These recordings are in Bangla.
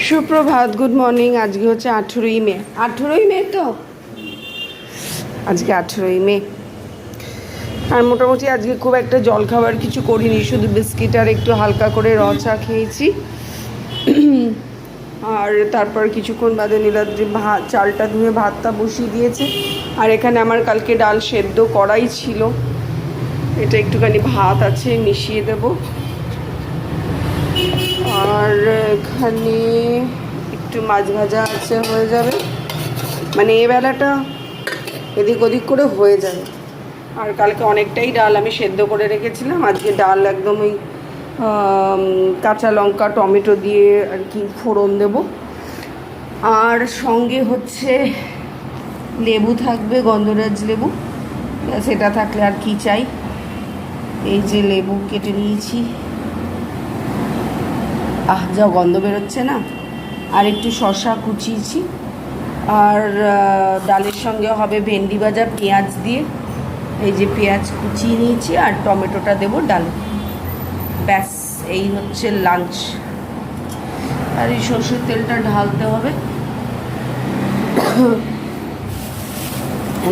সুপ্রভাত, গুড মর্নিং। আজকে হচ্ছে 18ই মে। 18ই মে তো আজকে 18ই মে। আর মোটামুটি আজকে খুব একটা জলখাবার কিছু করিনি, শুধু বিস্কিট আর একটু হালকা করে র চা খেয়েছি। আর তারপর কিছুক্ষণ বাদে নীলাদ্রি ভাত, চালটা ধুয়ে ভাতটা বসিয়ে দিয়েছে। আর এখানে আমার কালকে ডাল সেদ্ধ করাই ছিল, এটা একটুখানি ভাত আছে, মিশিয়ে দেব। আর এখানে একটু মাছ ভাজা আছে, হয়ে যাবে। মানে এই বেলাটা এদিক ওদিক করে হয়ে যাবে। আর কালকে অনেকটাই ডাল আমি সেদ্ধ করে রেখেছিলাম, আজকে ডাল একদম ওই কাঁচা লঙ্কা টমেটো দিয়ে আর কি ফোড়ন দেব। আর সঙ্গে হচ্ছে লেবু থাকবে, গন্ধরাজ লেবু, সেটা থাকলে আর কি চাই। এই যে লেবু কেটে নিয়েছি, যা গন্ধ বেরোচ্ছে না। আর একটু শসা কুচিয়েছি। আর ডালের সঙ্গে হবে ভেন্ডি ভাজা পেঁয়াজ দিয়ে, এই যে পেঁয়াজ কুচিয়ে নিয়েছি, আর টমেটোটা দেবো ডালে। ব্যাস, এই হচ্ছে লাঞ্চ। আর এই সর্ষের তেলটা ঢালতে হবে।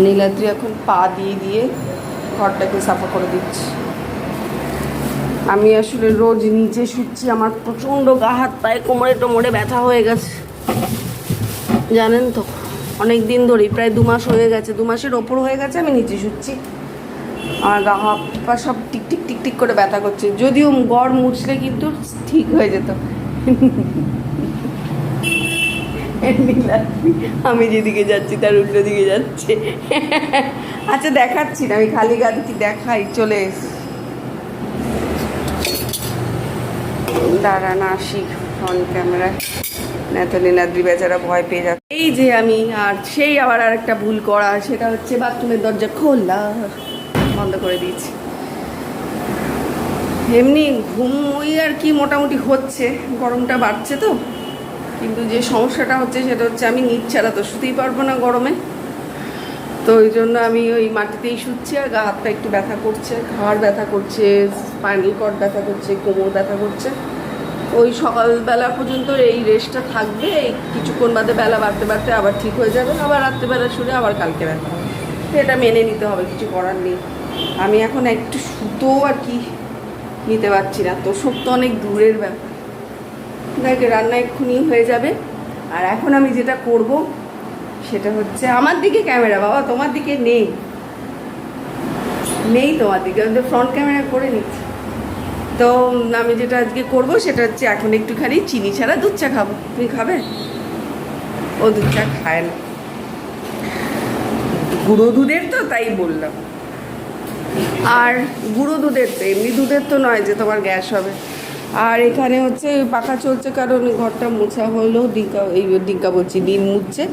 নীলাদ্রি এখন পা দিয়ে দিয়ে ঘরটাকে সাফা করে দিচ্ছি। আমি আসলে রোজ নিচে শুচ্ছি, আমার প্রচণ্ড গা হাত পায়ে কোমরে টোমরে ব্যথা হয়ে গেছে, জানেন তো। অনেক দিন ধরেই, প্রায় 2 মাস হয়ে গেছে, 2 মাসের ওপর হয়ে গেছে আমি নিচে শুচ্ছি। আর গা হাত পা সব টিকটিক টিকটিক করে ব্যথা করছে। যদিও গড় মুছলে কিন্তু ঠিক হয়ে যেত। আমি যেদিকে যাচ্ছি তার উল্টো দিকে যাচ্ছে। আচ্ছা দেখাচ্ছি না, আমি খালি গা কি দেখাই, চলে এসে দাঁড়ান আসি ফ্রন্ট ক্যামেরায়, না তো নীলাদ্রি বেচারা ভয় পেয়ে যাবে। এই যে আমি আর সেই আবার আর একটা ভুল করা, সেটা হচ্ছে বাথরুমের দরজা খোলা, বন্ধ করে দিয়েছি। এমনি ঘুম ওই আর কি মোটামুটি হচ্ছে, গরমটা বাড়ছে তো। কিন্তু যে সমস্যাটা হচ্ছে সেটা হচ্ছে আমি নিচ ছাড়া তো শুতেই পারবো না গরমে। তো ওই জন্য আমি ওই মাটিতেই শুচ্ছি। আর গা হাতটা একটু ব্যথা করছে, ঘাড় ব্যথা করছে, স্পাইনাল কর্ড ব্যথা করছে, কোমর ব্যথা করছে। ওই সকালবেলা পর্যন্ত এই রেস্টটা থাকবে, এই কিছুক্ষণ বাদে বেলা বাড়তে বাড়তে আবার ঠিক হয়ে যাবে, আবার রাত্রেবেলা শুনে আবার কালকে ব্যথা হবে। তো এটা মেনে নিতে হবে, কিছু করার নেই। আমি এখন একটু সুতোও আর কি নিতে পারছি না, তো সব তো অনেক দূরের ব্যাপার। দেখ, রান্না এক্ষুনি হয়ে যাবে। আর এখন আমি যেটা করব সেটা হচ্ছে, আমার দিকে ক্যামেরা বাবা, তোমার দিকে নেই, নেই তোমার দিকে, আমি তো ফ্রন্ট ক্যামেরা করে নিচ্ছি। তো আমি যেটা আজকে করব সেটা হচ্ছে, এখন একটুখানি চিনি ছাড়া দুধ চা খাবো। তুমি খাবে? ও দুধ চা খায় না, গুঁড়ো দুধের তো, তাই বললাম। আর গুঁড়ো দুধের তো, এমনি দুধের তো নয় যে তোমার গ্যাস হবে। আর এখানে হচ্ছে পাখা চলছে, কারণ ঘরটা মোছা হলেও ডিঙ্কা বলছি, দিন মুছছে।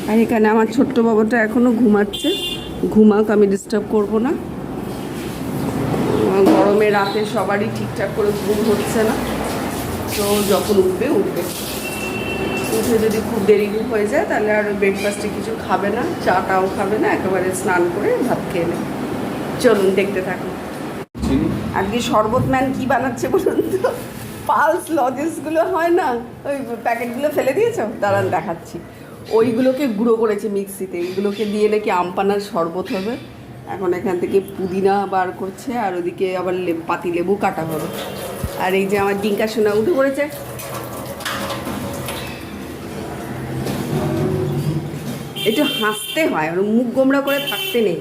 আর এখানে আমার ছোট্ট বাবাটা এখনও ঘুমাচ্ছে, ঘুমাক, আমি ডিস্টার্ব করবো না। গরমে রাতে সবারই ঠিকঠাক করে ঘুম হচ্ছে না, তো যখন উঠবে উঠে যদি খুব দেরি হয়ে যায় তাহলে আর ব্রেকফাস্টে কিছু খাবে না, চাটাও খাবে না, একেবারে স্নান করে ভাত খেয়ে নেবে। চলুন দেখতে থাকুন। আজকে শরবত ম্যান কি বানাচ্ছে বলুন তো? পালস লজেন্সগুলো হয় না, ওই প্যাকেটগুলো ফেলে দিয়েছ, দাঁড়ান দেখাচ্ছি। ওইগুলোকে গুঁড়ো করেছে মিক্সিতে, এইগুলোকে দিয়ে নাকি আমপানার শরবত হবে। এখন এখান থেকে পুদিনা বার করছে, আর ওদিকে আবার পাতি লেবু কাটা হবে। আর এই যে আমার ডিঙ্কা সোনা উঠে পড়েছে। একটু হাসতে হয়, আর মুখ গোমড়া করে থাকতে নেই।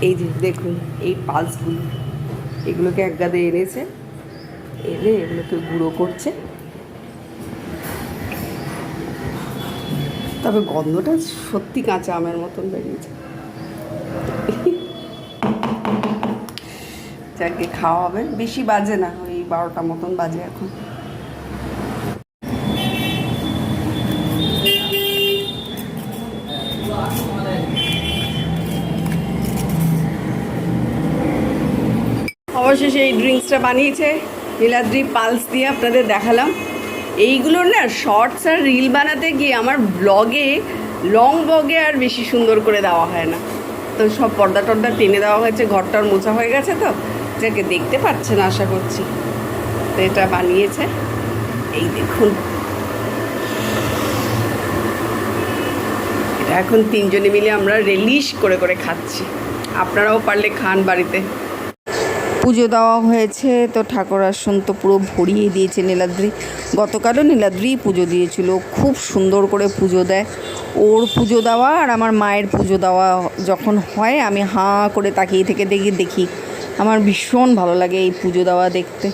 এই যে দেখুন, এই পালসগুলো, এগুলোকে এক গাদে এনেছে, এনে এগুলোকে গুঁড়ো করছে। তবে গন্ধটা সত্যি কাঁচা আমের মতন বেরিয়েছে। যাকে খাওয়া হবে, বেশি বাজে না, ওই 12টা মতন বাজে এখন। অবশেষে এই ড্রিঙ্কসটা বানিয়েছে নীলাদ্রি, পালস দিয়ে আপনাদের দেখালাম। এইগুলোর না শর্টস আর রিল বানাতে গিয়ে আমার ব্লগে, লং ব্লগে আর বেশি সুন্দর করে দেওয়া হয় না। তো সব পর্দা টর্দা টেনে দেওয়া হয়েছে, ঘরটার মোছা হয়ে গেছে, তো যাকে দেখতে পাচ্ছে না আশা করছি। তো এটা বানিয়েছে, এই দেখুন, এটা এখন তিনজনে মিলে আমরা রিলিশ করে করে খাচ্ছি। আপনারাও পারলে খান বাড়িতে। পুজো দেওয়া হয়েছে, তো ঠাকুর আসন তো পুরো ভরিয়ে দিয়েছে নীলাদ্রি। গতকালও নীলাদ্রি পুজো দিয়েছিল, খুব সুন্দর করে পুজো দেয়। ওর পুজো দেওয়া আর আমার মায়ের পুজো দেওয়া যখন হয়, আমি হাঁ করে তাকিয়ে থেকে দেখি। আমার ভীষণ ভালো লাগে এই পুজো দেওয়া দেখতে।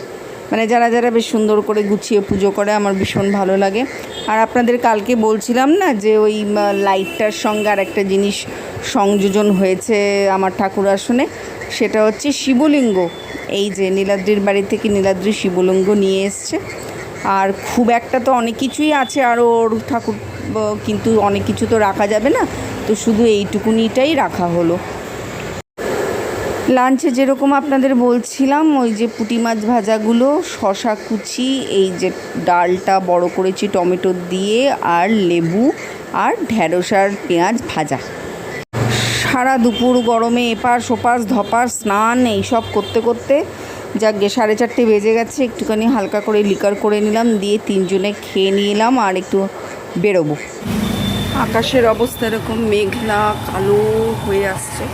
মানে যারা যারা বেশ সুন্দর করে গুছিয়ে পুজো করে, আমার ভীষণ ভালো লাগে। আর আপনাদের কালকে বলছিলাম না যে ওই লাইটটার সঙ্গে আর একটা জিনিস সংযোজন হয়েছে আমার ঠাকুর আসনে, সেটা হচ্ছে শিবলিঙ্গ। এই যে নীলাদ্রির বাড়ি থেকে নীলাদ্রি শিবলিঙ্গ নিয়ে এসছে। আর খুব একটা তো অনেক কিছুই আছে আর ওর ঠাকুর, কিন্তু অনেক কিছু তো রাখা যাবে না, তো শুধু এইটুকুনিটাই রাখা হলো। লাঞ্চে যেরকম আপনাদের বলছিলাম, ওই যে পুঁটি মাছ ভাজাগুলো, শশা কুচি, এই যে ডালটা বড় করেছি টমেটো দিয়ে, আর লেবু, আর ঢ্যাঁড়স আর পেঁয়াজ ভাজা। সারা দুপুর গরমে এপাশ ওপাশ ধপাস স্নান এইসব করতে করতে যাকে 4:30 বেজে গেছে। একটুখানি হালকা করে লিকার করে নিলাম, দিয়ে তিনজনে খেয়ে নিলাম আর একটু বেরোবো। আকাশের অবস্থা এরকম মেঘলা কালো হয়ে আসছে,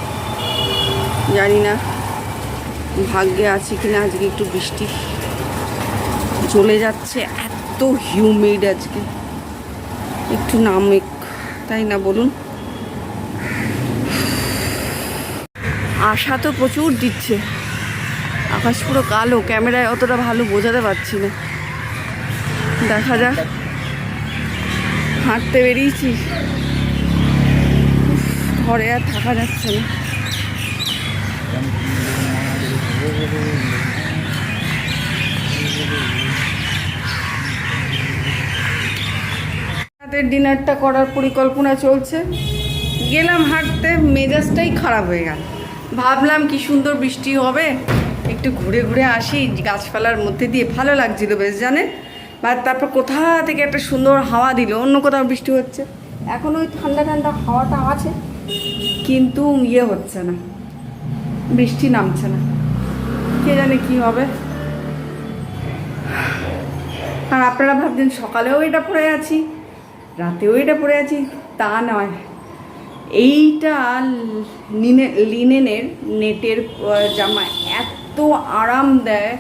জানি না ভাগ্যে আছে কিনা আজকে একটু বৃষ্টি। চলে যাচ্ছে, এত হিউমিড আজকে, একটু নামেক, তাই না বলুন? আশা তো প্রচুর দিচ্ছে, আকাশ পুরো কালো, ক্যামেরায় অতটা ভালো বোঝাতে পারছি না, দেখা যাক। হাঁটতে বেরিয়েছি, ঘরে আর থাকা যাচ্ছে না। রাতের ডিনারটা করার পরিকল্পনা চলছে। গেলাম হাঁটতে, মেজাজটাই খারাপ হয়ে গেল। ভাবলাম কি সুন্দর বৃষ্টি হবে, একটু ঘুরে ঘুরে আসি গাছপালার মধ্যে দিয়ে, ভালো লাগছিল বেশ, জানেন। বা তারপর কোথা থেকে একটা সুন্দর হাওয়া দিল, অন্য কোথাও বৃষ্টি হচ্ছে। এখন ওই ঠান্ডা ঠান্ডা হাওয়াটা আছে, কিন্তু ইয়ে হচ্ছে না, বৃষ্টি নামছে না, কে জানে কি হবে। আর আপনারা ভাবছেন সকালেও এটা পরে আছি, রাতেও এটা পরে আছি, তা নয়। এইটা লিনেনের নেটের জামা এত আরাম দেয়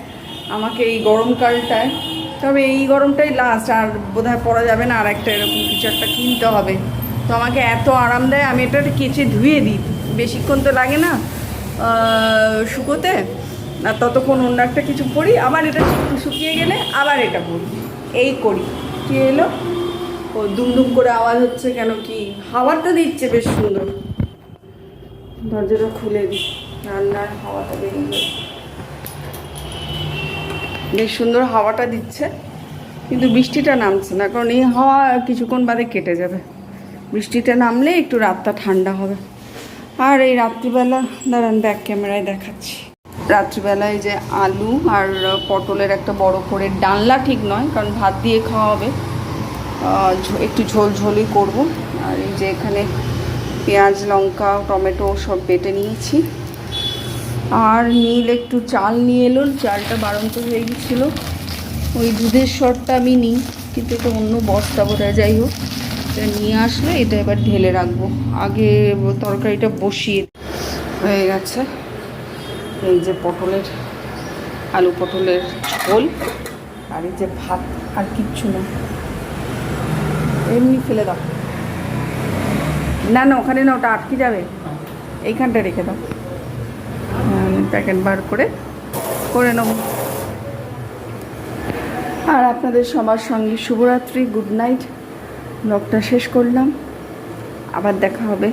আমাকে এই গরমকালটায়। তবে এই গরমটাই লাস্ট, আর বোধহয় পরা যাবে না, আর একটা এরকম কিছু একটা কিনতে হবে। তো আমাকে এত আরাম দেয়, আমি এটা কেচে ধুয়ে দিই, বেশিক্ষণ তো লাগে না শুকোতে। আর ততক্ষণ অন্য একটা কিছু পরি, আবার এটা শুকিয়ে গেলে আবার এটা পরি, এই করি। কি এলো, ও দুমদুম করে আওয়াজ হচ্ছে কেন? কি হাওয়াটা দিচ্ছে বেশ সুন্দর। দরজাটা খুলে দিই, রান্নার হাওয়াটা বেরিয়ে, বেশ সুন্দর হাওয়াটা দিচ্ছে, কিন্তু বৃষ্টিটা নামছে না, কারণ এই হাওয়া কিছুক্ষণ বাদে কেটে যাবে। বৃষ্টিটা নামলে একটু রাতটা ঠান্ডা হবে। আর এই রাত্রিবেলা, দাঁড়ান ব্যাক ক্যামেরায় দেখাচ্ছি, রাত্রিবেলায় যে আলু আর পটলের একটা বড় করে ডালনা, ঠিক নয় কারণ ভাত দিয়ে খাওয়া হবে, একটু ঝোলঝোলই করব। আর এই যে এখানে পেঁয়াজ লঙ্কা টমেটো সব বেটে নিয়েছি। আর নীল একটু চাল নিয়ে এলো, চালটা বাড়ন্ত হয়ে গেছিলো, ওই দুধের শরটা আমি নিই, কিন্তু এটা অন্য বস্তা বোধহয়, যাই হোক এটা নিয়ে আসলে এটা এবার ঢেলে রাখবো। আগে তরকারিটা বসিয়ে হয়ে গেছে। এই যে পটলের, আলু পটলের ঝোল, আর এই যে ভাত, আর কিচ্ছু না, এমনি ফেলে দাও। না না ওখানে না, ওটা আটকে যাবে, এইখানটা রেখে দাও, প্যাকেট বার করে নেব। আর আপনাদের সবার সঙ্গে শুভরাত্রি, গুড নাইট। ব্লগটা শেষ করলাম, আবার দেখা হবে।